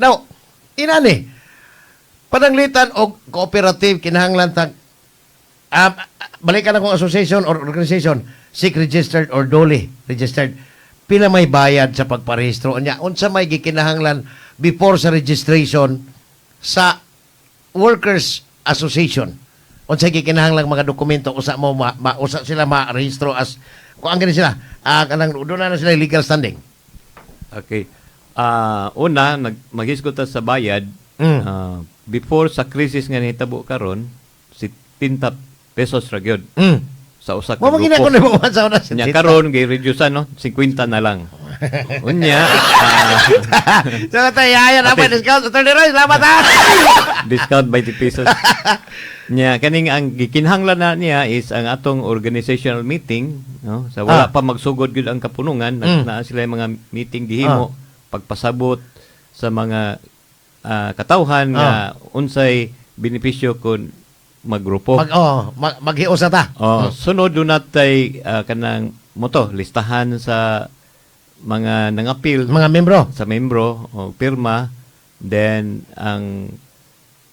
Now, inani, pananglitan o cooperative, kinahanglan tag, balikan akong association or organization, SIC registered or DOLE registered, pila may bayad sa pagparehistro niya. Unsa may gikinahanglan before sa registration sa Workers Association. Unsa gikinahanglan mga dokumento usa mo usa sila ma-rehistro as kung ang ganun sila, kanang doon na sila legal standing. Okay. Una, maghisgot ta sa bayad. Before sa krisis nga nahitabo karon, 70 pesos ra gyud. Sa usa ka Mo grupo. ko na mo sa una. Nya karon gi-reduce no, 50 na lang. Unya, So tayo na pa discount Attorney Roy, salamat ha. discount by 20 pesos. Nya kaning ang gikinahanglan na niya is ang atong organizational meeting, no? Sa wala pa magsugod gyud ang kapunungan, naa sila yung mga meeting gihimo, pagpasabot sa mga katawhan nga unsay benepisyo kun maggrupo. Maghiusa ta. Sunod doon natay kanang moto, listahan sa mga nangapil Mga membro. sa membro o pirma, then ang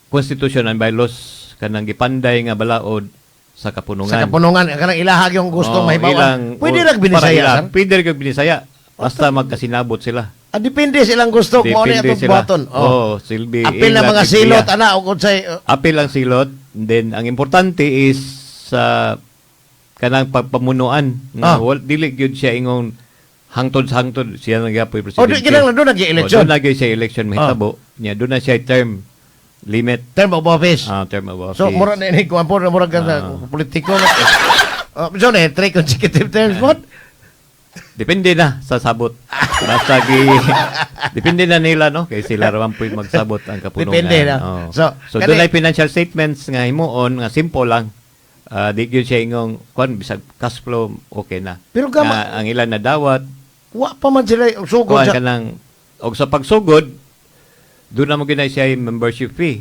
constitution and bylaws kanang gipanday nga balaod sa kapunungan. Sa kapunungan, kanang ilahag yung gusto mahibawan. Pwede para rin binisaya, ilang, sir? Pwede rin binisaya. Basta magkasinabot sila. Depende silang gusto kung ano Depende itong sila. buhaton. Silbi. Apil na mga silot, ana, o kung say... Apil ang silot. Then, ang importante is sa kanang pagpamunuan. Dili gyud siya ingon hangtod-hangtod siya nagyapoy O, presidente. kinang doon nag-election. Doon nagyay siya election mahitabo. Nya doon na siya term limit. Term of office. Term of office. So, mura na ini, kung po na mura ka politiko. So, 3 consecutive terms, what? Depende na sa sabot. Basta depende na nila, no? Kaya sila raman po magsabot ang kapunungan. Depende na. So doon ay financial statements nga himuon, nga simple lang. Di yun siya ingong, bisag cash flow, okay na. Pero ang ilan na dawat, wa pa man sila sugod ka ng, o sa pagsugod, doon na mo ginay siya yung membership fee.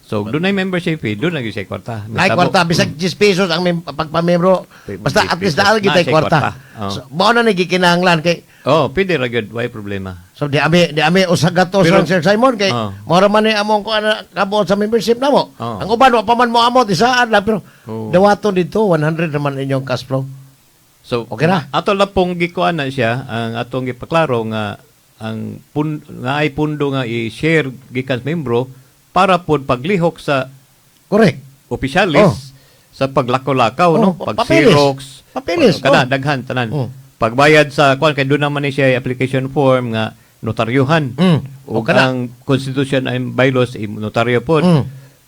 So, doon na yung membership fee, doon na yung siya kwarta. Ay, kwarta. Bisag 10 pesos ang pagpamembro. Basta at least dahil kita kwarta. So, bao na nagikinahanglan kay... pwede ra gyud, why problema. So, di ame usagatos ang Sir Simon kay mora man ni among ko kabuot sa membership namo. Ang uban wa pa man mo amot isaan lang pero dawaton dito 100 naman inyong cash flow. So, okay na. Ato lang pong gikuan na siya, ang atong gipaklaro nga ang nga ay pundo nga i-share gikan sa membro para po paglihok sa correct opisyalis sa paglakaw-lakaw, no? Pag-xerox, papeles, kada daghan tanan. Pagbayad sa kuan kay doon naman ni siya application form nga notaryuhan. O ang constitution and bylaws notaryo po.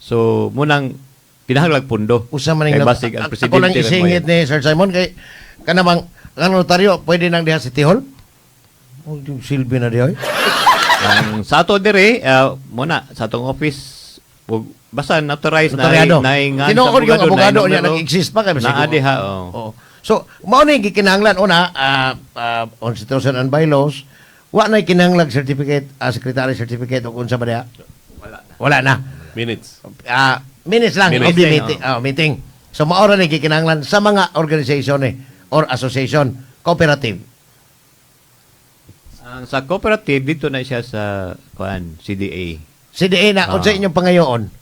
So munang kinahanglan pundo. Usa man ning basig ang presidente. Ako lang isingit ni Sir Simon kay kanamang ang notaryo pwede nang diha City Hall. Yung silbi na diha. Sa ato dire muna sa atong office basta notarized na nga tinuod yung abogado niya nag-exist pa kay na diha. So, mao ni gikinahanglan una constitution and bylaws, wa na kinahanglan certificate, secretary certificate o unsa ba diha? Wala na. Minutes. Minutes lang of the meeting. Meeting. So, mao ra ni gikinahanglan sa mga organisasyon or association, cooperative. Sa cooperative dito na siya sa CDA. CDA na unsa inyong pangayoon?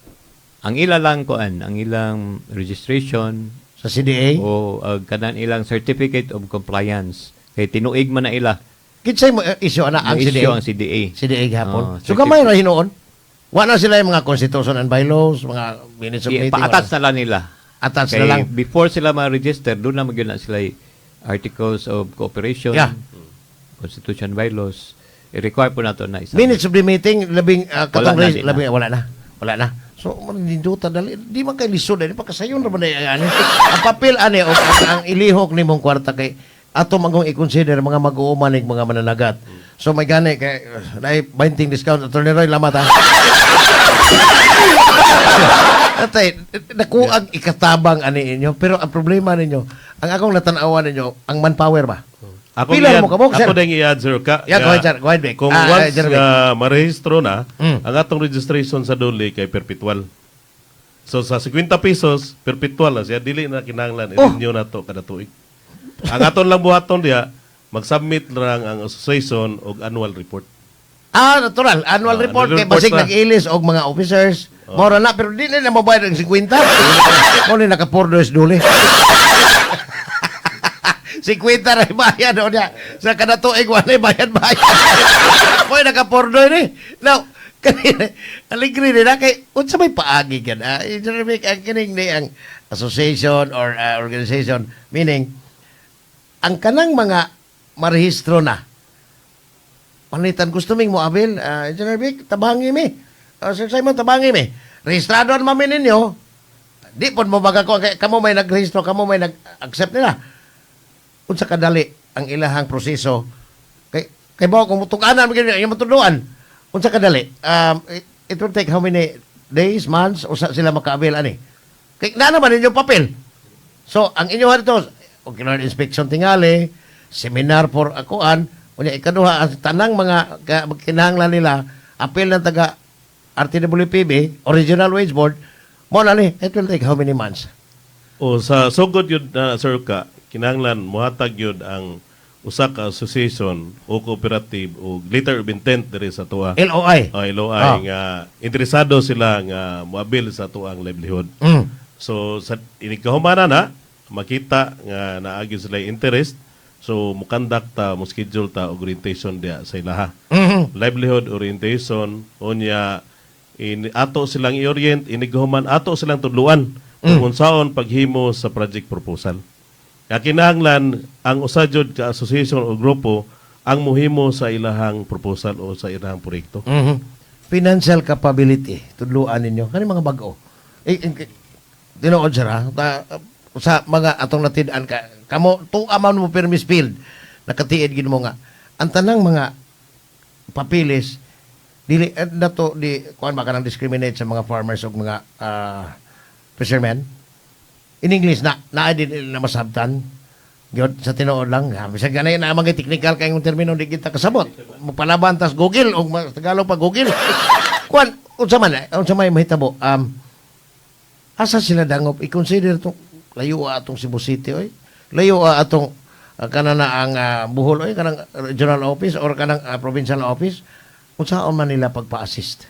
Ang ila lang ang ilang registration sa CDA o kanan ilang certificate of compliance kay tinuig man na ila. Kinsay mo issue ana ang CDA? Ang CDA. CDA gihapon. So gamay ra hinuon. Wa na sila yung mga constitution and bylaws, mga minutes of meeting. Pa-attach na lang nila. Attach na lang. Before sila ma-register, doon na magyun na sila articles of cooperation, constitution bylaws. I-require po na ito na isa. Minutes of the meeting, wala na. So, maninduta dali. Di man kay lisod. Di pa kasayon naman na yan. Ang papel, ang ilihok ni mong kwarta kay ato magong i-consider mga mag-uumanig, mga mananagat. So, may gani kay binding discount. Attorney Roy, lamat ha. Atay, nakuang ikatabang ani inyo. Pero ang problema ninyo, ang akong natanawan ninyo, ang manpower ba? Ako din i-answer ka. Yeah, go ahead, Vic. Kung once marehistro na, ang atong registration sa DOLE kay perpetual. So sa 50 pesos, perpetual na siya. Dili na kinahanglan. I-renew na to kada tuig. Ang aton lang buhaton diya, mag-submit lang ang association og annual report. Natural. Annual report. Annual Kaya report basig pa. nag-ilis og mga officers. Mora na, pero di na mabayad ng 50. Mo ni naka-pordo is duli. 50 na bayad o niya. Sa kada tuig, wala bayad-bayad. Mo'y naka-pordo ni. Now, kanina, aligri nila kay, unsa may paagi ka na? Ang kining ni ang association or organization, meaning, ang kanang mga marehistro na, panitan gusto ming mo, Abel, Engineer Vic, tabangi mi. Sir Simon, tabangi mi. Rehistrado ang mami ninyo, di po mo baga ko, kamo may nagrehistro, kamo may nag-accept nila. Unsa kadali ang ilahang proseso, kay ba kung tukanan, yung matuduan, unsa kadali, it will take how many days, months, o sila maka-avail, ani? Kaya na naman inyong papel. So, ang inyo harito, okay na inspection tingali, seminar for akuan, unya ikaduha, ang tanang mga kinahanglan nila, apel ng taga RTWPB, Original Wage Board, mo na ni, it will take how many months? O sa sugod yun na Sir Ka, kinahanglan muhatag yun ang usa ka association o cooperative o letter of intent diri sa tuwa. LOI. O LOI nga interesado sila nga moabil sa tuang livelihood. Mm. So sa inigkahumana na makita nga naagi sila interest, so mukandak ta mo schedule ta og orientation dia sa ilaha. Mhm. Livelihood orientation unya ato silang i-orient, inighuman ato silang tudluan kung unsaon paghimo sa project proposal. Kaya kinahanglan ang usajod ka association o grupo ang muhimo sa ilahang proposal o sa ilahang proyekto. Mhm. Financial capability, tudluan ninyo. Kani mga bag-o. Tinuod sira, sa mga atong natid-an ka, kamo, tuaman mo permis field, nakatiid gid mo nga. Ang tanang mga papilis, dili, nato, kuhan ba ka nang discriminate sa mga farmers o mga fishermen? In English, na din na masabtan. Yun, sa tinuod lang. Bisag ganay na mga technical kayong termino di kita kasabot. Mapalaban tas Google o Tagalog pa Google. Kuan, unsa may mahitabo. Asa sila dangop i-consider tong layo atong Cebu City oy. Layo atong kanana ang Bohol oy, kanang regional office or kanang provincial office. Unsaon man nila pagpa-assist?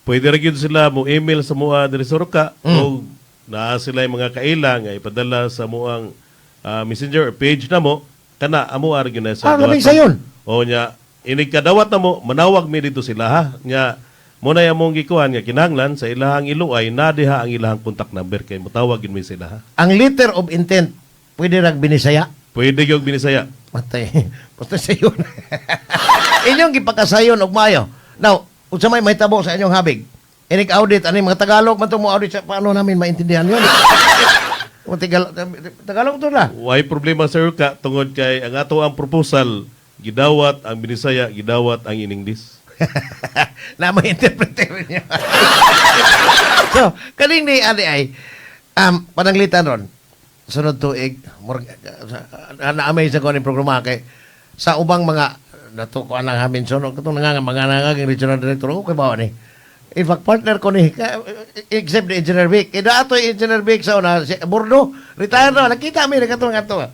Pwede ra gyud sila mo email sa mua diri sa Roca o naa sila yung mga kaila nga ipadala sa muang messenger page na mo kana amo ar gyud na sa labing sayon. O nya inig kadawat na mo manawag mi dito sila ha nya mo na among gikuhan nga kinahanglan sa ilahang iluay na diha ang ilahang contact number kay motawag gyud mi sila ha. Ang letter of intent pwede rag binisaya. Pwede gyud binisaya. Matay. Basta sayon. Inyong gipakasayon og maayo. Now, unsa may mahitabo sa inyong habig? Inig audit ani mga Tagalog man to mo audit sa paano namin maintindihan yon. Tagalog to na. Way problema sir ka tungod kay ang ato ang proposal gidawat ang binisaya gidawat ang in English. Na may interpreter niya. So, kaning ni ani ay pananglitan ron. Sunod tuig na-amaze ako ni programa kay sa ubang mga nato ko anang hamin sunod katong mga nangaging regional director ko kay bawa ni. In fact, partner ko ni, except the Engineer Vic. Ida ato yung Engineer Vic sa una, si Bordo, retire na, nakita kami, nakatulong ato.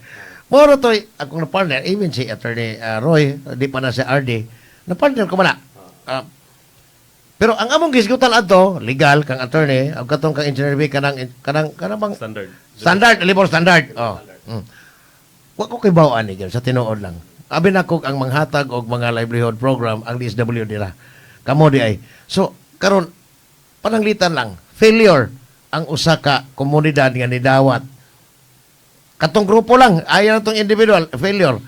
Moro to, akong na-partner, even si Attorney Roy, di pa na si RD, na-partner ko man na. Pero ang among gisgutan ato, legal, kang attorney, ang katong kang Engineer Vic, kanang bang, standard, libor standard. Oh. Wa ko kay bawaan ni sa tinuod lang. Abi na ko ang manghatag og mga livelihood program ang DSW nila. Kamo di ay. So, karon pananglitan lang failure ang usa ka komunidad nga nidawat katong grupo lang ayaw natong individual failure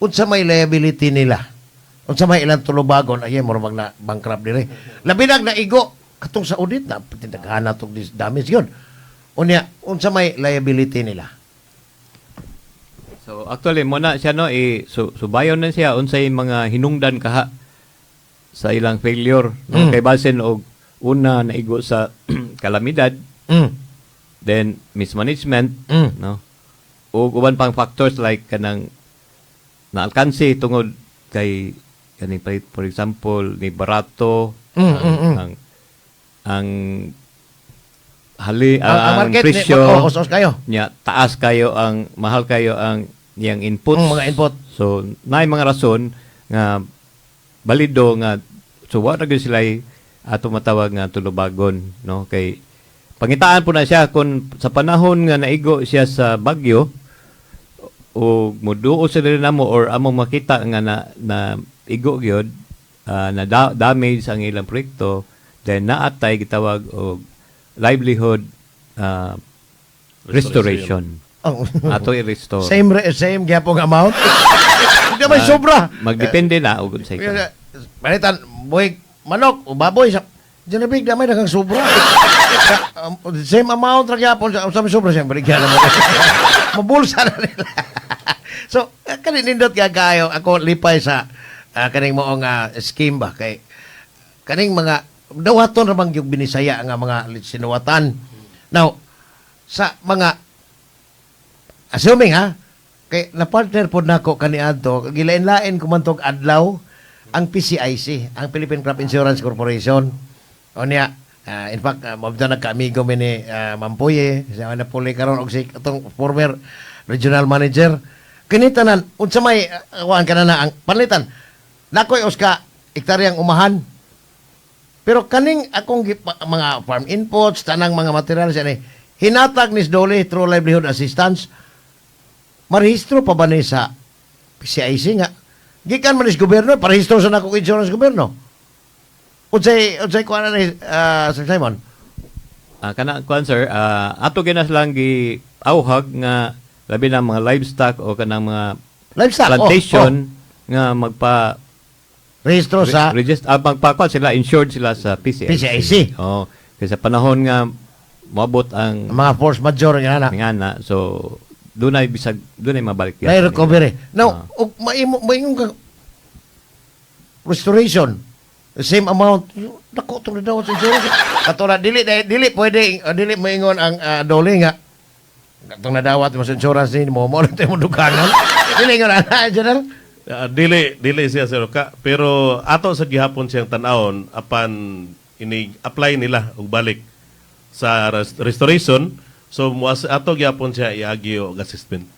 unsa may liability nila unsa may ilang tulubagon ay mo mag na bankrupt dire labi na igo katong sa audit na tindaghana tong damage yun unya unsa may liability nila. So actually mo na siya no subayon na siya unsay mga hinungdan kaha sa ilang failure no kay basin og una naigo sa kalamidad then mismanagement no ug uban pang factors like kanang naalkansi tungod kay kani for example ni barato ang ang market presyo os kayo nya taas kayo ang mahal kayo ang niyang inputs mga input so naay mga rason nga balido nga so wa ra gyud sila ato matawag nga tulubagon, no, kay pangitaan po na siya kung sa panahon nga naigo siya sa bagyo o muduo sila namo or among makita nga na igo gyud na damage ang ilang proyekto, then naatay gitawag og livelihood restoration. Oh. Ato i-restore. Same gyapong amount. Hindi may sobra. Magdepende na og sa ito. Palitan, buhay manok o baboy sa Janabig damay dagang sobra. Same amount ra gyapon sa may sobra siyang baligyan mo. Mabulsa na nila. So, kanin nindot kayo ako lipay sa kaning moong scheme ba kay kaning mga dawaton ra bang yung binisaya nga mga sinuwatan. Now, sa mga assuming kay na partner pod nako kaniadto gilain-lain ko man tog adlaw ang PCIC, ang Philippine Crop Insurance Corporation. O niya, in fact, mabda nagka-amigo mi ni Mampuye, siya na puli karon og si atong former regional manager. Kinitanan, unsa may kuan kanana ang panlitan. Nakoy uska hektaryang umahan. Pero kaning akong mga farm inputs, tanang mga materials ani, hinatag ni Dole through livelihood assistance. Marehistro pa ba ni sa PCIC nga? Gikan man is gobyerno, parehistro sa nako insurance gobyerno. Unsay kuan ni Sir Simon? Kana kuan sir, ato ginas lang gi auhag nga labi na mga livestock o kanang mga Livestock, plantation nga magpa rehistro sa magpakuan sila, insured sila sa PCIC. PCIC. Oh, kasi sa panahon nga moabot ang mga force majeure nga na. ngana, so dunay bisag dunay mabalik Na recovery. Now, og maingong ka restoration same amount nako to daw sa insurance. Katulad dili pwede dili maingon ang dole nga katong nadawat mo sa insurance ni mo tayo mo dugangan. Dili nga na general. Dili siya sir ka, pero ato sa gihapon siyang tan-awon apan ini-apply nila og balik sa restoration. So ato gyapon siya iagi og assessment.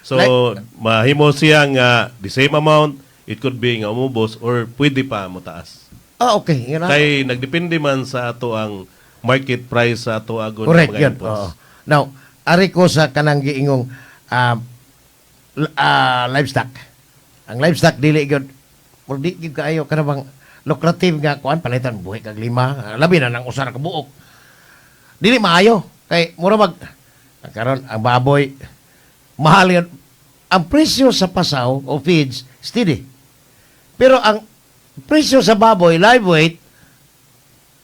So mahimo siya nga the same amount, it could be nga umubos or pwede pa mo taas. Okay. Yun Kay nagdepende man sa ato ang market price sa ato agon correct mga yun. inputs. Now, ari ko sa kanang giingong livestock. Ang livestock dili gyud or di gyud kaayo kana bang lucrative nga kuan palitan buhi kag lima, labi na nang usa ka buok. Dili maayo kay mura karon ang baboy mahal yun. Ang presyo sa pasaw o feeds steady. Pero ang presyo sa baboy live weight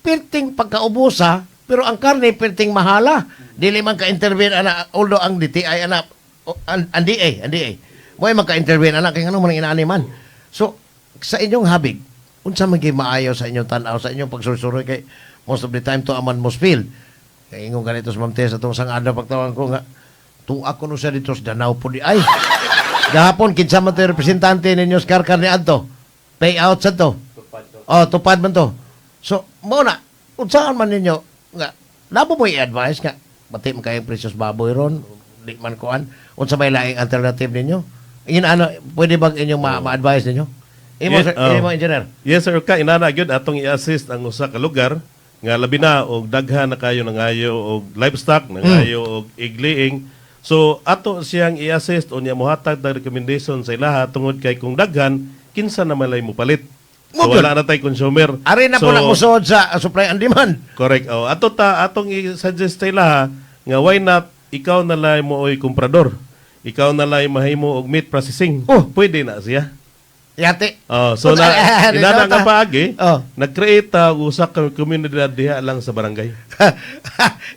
perting pagkaubusa pero ang karne perting mahala. Dili man ka intervene ana although ang DTI ana ang DA mo ay maka-intervene anak kay ano man inaaniman. So sa inyong habig unsa man kay maayo sa inyong tan-aw sa inyong pagsusuroy kay most of the time to aman most field. Kay ingong ganito sa Mamtes atong sang adlaw pagtawag ko nga tuwa ko no sa dito sa Danau po di ay. Gahapon kinsa man to representante ninyo sa Karkar ni adto. Payout sa to. Tupad man to. So mo na unsaan man ninyo nga labo mo i-advise nga pati man kayong precious baboy ron di man kuan unsa may laing alternative ninyo? Ingin pwede bang inyong ma-advise ninyo? Imo engineer. Yes sir ka inana gyud atong i-assist ang usa ka lugar nga labi na og daghan na kayo nangayo og livestock nangayo og igliing. So ato siyang i-assist o niya mohatag ng recommendation sa ilaha tungod kay kung daghan kinsa na malay mo palit. So wala na tay consumer. Ari na po na kusod sa supply and demand. Correct. Atong i-suggest sa ilaha nga why not ikaw na lay mo oy komprador. Ikaw na lay mahimo og meat processing. Pwede na siya. Yate. So inana nga paagi, nag-create usa ka komunidad diha lang sa barangay.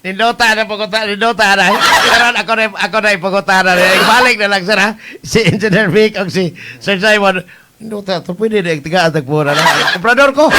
Nindota na karon ako na ipagutan na. Ibalik na lang sir ha. Si Engineer Vic o si Sir Simon. Nindota, pwede na itigaan tagpura na. Komprador ko.